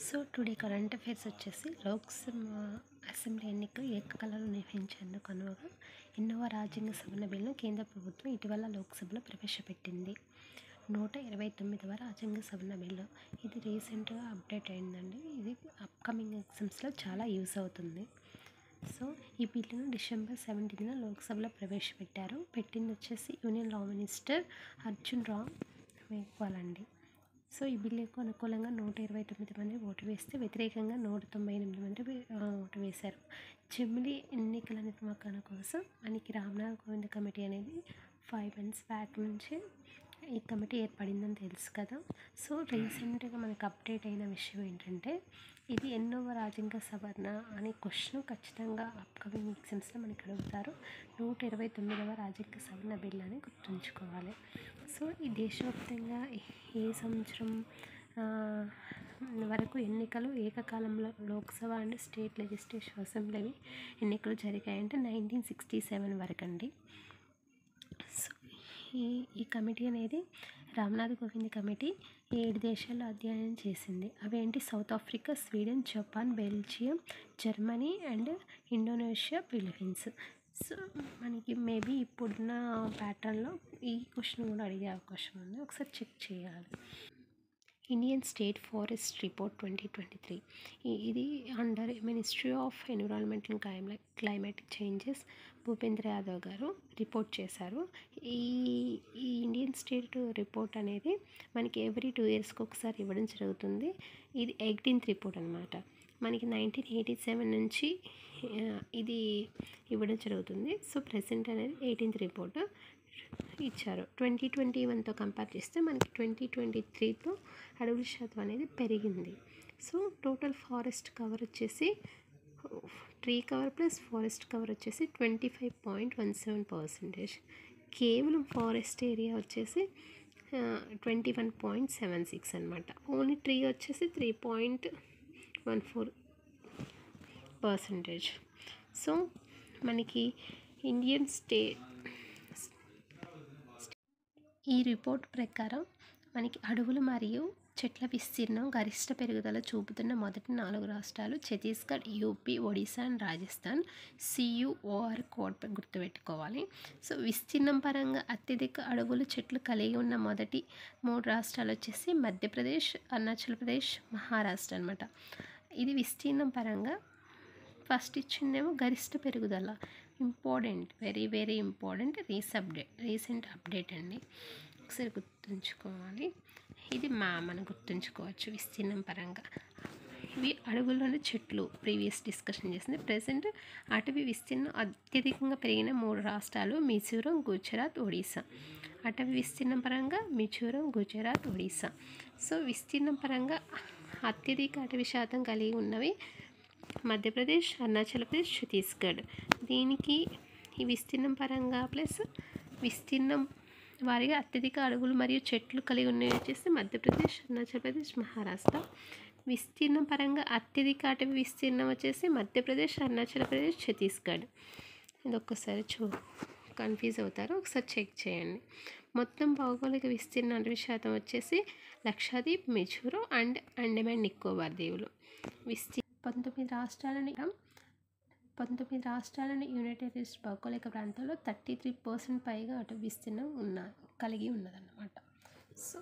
So today current affairs వచ్చేసి Lok Sabha assembly ఎన్నికలు ఏకకాలంలో నిర్వహించేందుకు అనువుగా ఎన్నవ రాజ్యాంగ సవరణ బిల్లును కేంద్ర ప్రభుత్వం ఇటీవల లోక్సభలో ప్రవేశపెట్టింది. 129వ రాజ్యాంగ సవరణ బిల్లు. ఇది రీసెంట్గా అప్డేట్ అయిందండి. ఇది అప్కమింగ్ ఎగ్జామ్స్లో చాలా యూజ్ అవుతుంది. సో ఈ బిల్లును December 17న లోక్సభలో ప్రవేశపెట్టారు. పెట్టింది వచ్చేసి union law minister Arjun Ram Meghwal అండి. సో ఈ బిల్లుకు అనుకూలంగా 129 మంది ఓటు వేస్తే వ్యతిరేకంగా 198 మంది ఓటు వేశారు. జమిలీ ఎన్నికల నిర్వహణ కోసం మనకి రామ్నాథ్ కోవింద్ కమిటీ అనేది 5 months బ్యాక్ నుంచి ఈ కమిటీ ఏర్పడిందని తెలుసు కదా. సో రీసెంట్గా మనకు అప్డేట్ అయిన విషయం ఏంటంటే ఇది ఎన్నోవ రాజ్యాంగ సవరణ అనే క్వశ్చన్ ఖచ్చితంగా అప్కమింగ్ ఎగ్జామ్స్లో మనకి అడుగుతారు. 129వ రాజ్యాంగ సవరణ బిల్ అని గుర్తుంచుకోవాలి. సో ఈ దేశవ్యాప్తంగా ఏ సంవత్సరం వరకు ఎన్నికలు ఏకకాలంలో Lok Sabha and state legislative assembly ఎన్నికలు జరిగాయంటే 1967 వరకు అండి. సో ఈ కమిటీ అనేది రామ్నాథ్ కోవింద్ కమిటీ 7 దేశాల్లో అధ్యయనం చేసింది. అవేంటి? South Africa, Sweden, Japan, Belgium, Germany and Indonesia, Philippines. So మనకి మేబీ ఇప్పుడున్న ప్యాటర్న్లో ఈ క్వశ్చన్ కూడా అడిగే అవకాశం ఉంది. ఒకసారి చెక్ చేయాలి. Indian state forest report 2023. ఇది under ministry of environment and climatic changes Bhupendra Yadav గారు రిపోర్ట్ చేశారు. ఈ ఇండియన్ స్టేట్ రిపోర్ట్ అనేది మనకి ఎవ్రీ 2 yearsకి ఒకసారి ఇవ్వడం జరుగుతుంది. ఇది 18th రిపోర్ట్ అనమాట. మనకి 1987 నుంచి ఇది ఇవ్వడం జరుగుతుంది. సో ప్రెసెంట్ అనేది 18th రిపోర్ట్ ఇచ్చారు. 2021తో కంపేర్ చేస్తే మనకి 2023తో అడవుల శాతం అనేది పెరిగింది. సో టోటల్ ఫారెస్ట్ కవర్ వచ్చేసి tree cover plus forest cover వచ్చేసి 25.17%. కేవలం ఫారెస్ట్ ఏరియా వచ్చేసి 21.76 అనమాట. ఓన్లీ ట్రీ వచ్చేసి 3.14%. సో మనకి ఇండియన్ స్టేట్ ఈ రిపోర్ట్ ప్రకారం మనకి అడవులు మరియు చెట్ల విస్తీర్ణం గరిష్ట పెరుగుదల చూపుతున్న మొదటి 4 రాష్ట్రాలు Chhattisgarh, UP, Odisha and Rajasthan. CUOR code గుర్తుపెట్టుకోవాలి. సో విస్తీర్ణం పరంగా అత్యధిక అడవులు చెట్లు కలిగి ఉన్న మొదటి 3 రాష్ట్రాలు వచ్చేసి మధ్యప్రదేశ్, అరుణాచల్ ప్రదేశ్, మహారాష్ట్ర అనమాట. ఇది విస్తీర్ణం పరంగా ఫస్ట్ ఇచ్చిందేమో గరిష్ట పెరుగుదల. Important, very very important recent update అండి. ఒకసారి గుర్తుంచుకోవాలి. ఇది మనం గుర్తుంచుకోవచ్చు విస్తీర్ణం పరంగా. ఇవి అడవుల్లోని చెట్లు ప్రీవియస్ డిస్కషన్ చేసింది. ప్రజెంట్ అటవీ విస్తీర్ణం అత్యధికంగా పెరిగిన 3 రాష్ట్రాలు మిజోరం, గుజరాత్, ఒడిశా. అటవీ విస్తీర్ణం పరంగా మిజోరం, గుజరాత్, ఒడిశా. సో విస్తీర్ణం పరంగా అత్యధిక అటవీ శాతం కలిగి ఉన్నవి మధ్యప్రదేశ్, అరుణాచల్ ప్రదేశ్, ఛత్తీస్గఢ్. దీనికి ఈ విస్తీర్ణం పరంగా ప్లస్ విస్తీర్ణం వారిగా అత్యధిక అడవులు మరియు చెట్లు కలిగి ఉన్నవి వచ్చేసి మధ్యప్రదేశ్, అరుణాచల్ ప్రదేశ్, మహారాష్ట్ర. విస్తీర్ణం పరంగా అత్యధిక అటవీ విస్తీర్ణం వచ్చేసి మధ్యప్రదేశ్, అరుణాచల్ ప్రదేశ్, ఛత్తీస్గఢ్. ఇది ఒక్కసారి కన్ఫ్యూజ్ అవుతారు, ఒకసారి చెక్ చేయండి. మొత్తం భౌగోళిక విస్తీర్ణ అటవీ శాతం వచ్చేసి లక్షద్వీప్, మిజోరం అండ్ అండమాన్ నికోబార్ దీవులు. 19 రాష్ట్రాలను యునైటెడ్ టెరిటరీస్ భౌగోళిక ప్రాంతాల్లో 33% పైగా అటవీ విస్తీర్ణం కలిగి ఉన్నదన్నమాట. సో